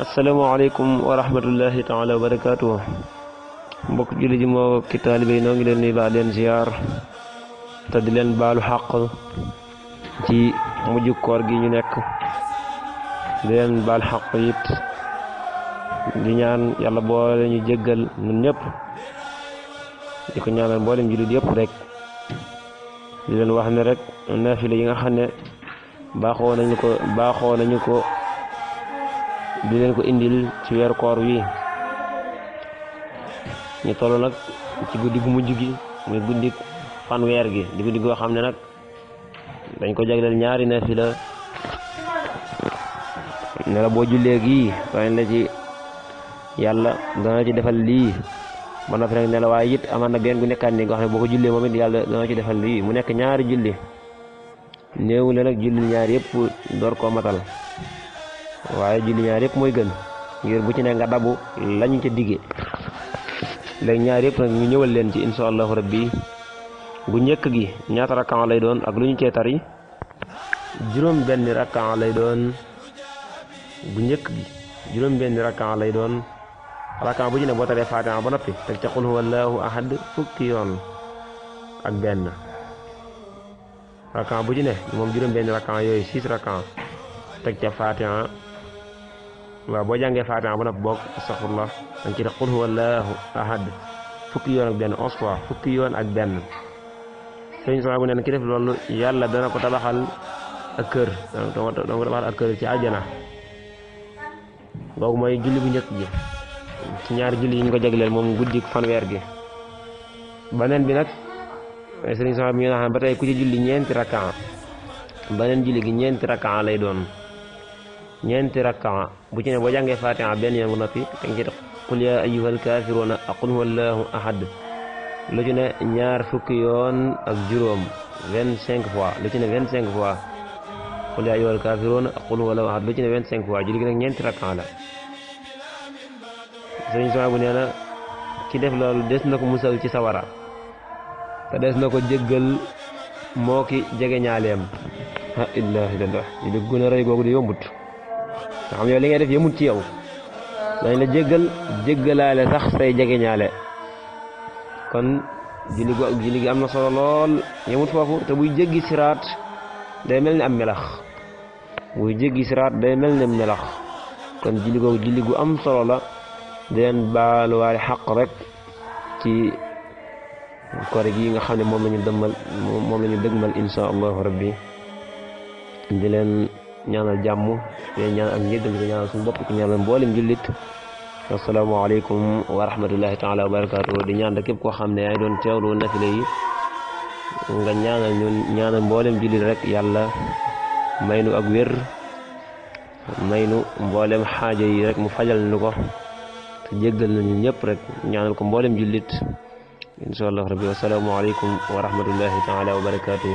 asalaamaaleykum wa rahmatullahi taala wa barakaatu. mbokk julli ji moo ki taalibe yi noo ngi leen nuyu baax leen ziar te di leen baalu xàq ci mujj koor gi ñu nekk di leen baal xàq it di ñaan yàlla boole ñu jéggal ñun ñëpp di ko ñaanal mboolem jullit yëpp rek di leen wax ne rek naafila yi nga xam ne baaxoo nañu ko di leen ko indil ci weeru koor wi ñu toll nag ci guddi gu mujj gi muy guddi fanweer gi di guddi goo xam ne nag dañ ko jagleel ñaari naafila ne la boo jullee gii waaye la ci yàlla dana ci defal lii ba noppi nag ne la waaye it amaan na benn gu nekkaat ni nga xam ne boo ko jullee moom it yàlla dana ci defal lii mu nekk ñaari julli néewu le nag julli ñaar yëpp door koo matal waaye julli ñaar yëpp mooy gën ngir bu ci ne nga dabu lañu ca digge léegi ñaar yëpp nag ñu ñëwal leen ci insha allahu rabbi bu njëkk gi ñaata rakkan lay doon ak lu ñu cee tari juróom benn rakkan lay doon bu njëkk gi juróom benn rakkan lay doon rakkan bu ci ne boo taree Faatiha ba noppi teg ca qul huwallahu ahad fukki yoon ak benn rakkan bu ci ne moom juróom benn rakkan yooyu 6 rakkan teg ca Faatiha waaw boo jàngee Faatiha ba noppi boog astaghfirullah dañ ci def qul huwallahu ahad fukki yoon ak benn 11 fois fukki yoon ak benn sëñ sama bu neen ki def loolu yàlla dana ko tabaxal ak kër dana ko tabaxal ak kër ci aljana googu mooy julli bu njëkk gi ci ñaari julli yi ñu ko jagleel moom guddi fanweer gi beneen bi nag sëriñ sama bi ñu xam ba tey ku ci julli ñeenti rakkan beneen julli gi ñeenti rakkan lay doon ñeenti rakkan bu ci ne boo jàngee Faatiha benn yoon bu noppi te nga ci def qul yaa ayyuhal kaafiruuna ak qul huwallahu ahad lu ci ne ñaar fukki yoon ak juróom 25 fois lu ci ne 25 fois qul yaa ayyuhal kaafiruuna ak qul huwallahu ahad lu ci ne 25 fois julli gi nag ñeenti rakkan la sëriñ sama bu nee na ki def loolu des na ko musal ci sawara te des na ko jéggal moo ki jege ñaaleem ha illaahi illallah li gën a rëy googu di yombut nga xam yow li ngay def yemut ci yow dañ la jéggalaale sax say jege ñaale kon julli gi am na solo lool yemut foofu te buy jéggi siraat day mel ni am melax buy jéggi siraat day mel ni am melax kon julli gu am solo la di leen baaluwaale xaq rek ci koor gi nga xam ne moom la ñu dëgmal insha allahu rabbi di leen ñaanal jàmm di leen ñaanal ak njëggal di ñaanal suñu bopp ci ñaanal mboolem jullit asalaamaaleykum wa rahmatullahi taala wa barakaatu di ñaan képp koo xam ne yaa ngi doon teewlu nafile yi nga ñaanal mboolem jullit rek yàlla may nu ak wér may nu mboolem xaaja yi rek mu fajal nu ko te jéggal nañu ñëpp rek ñaanal ko mboolem jullit insha allah rabbi wasalaamu aleykum wa rahmatullahi taala wa barakaatu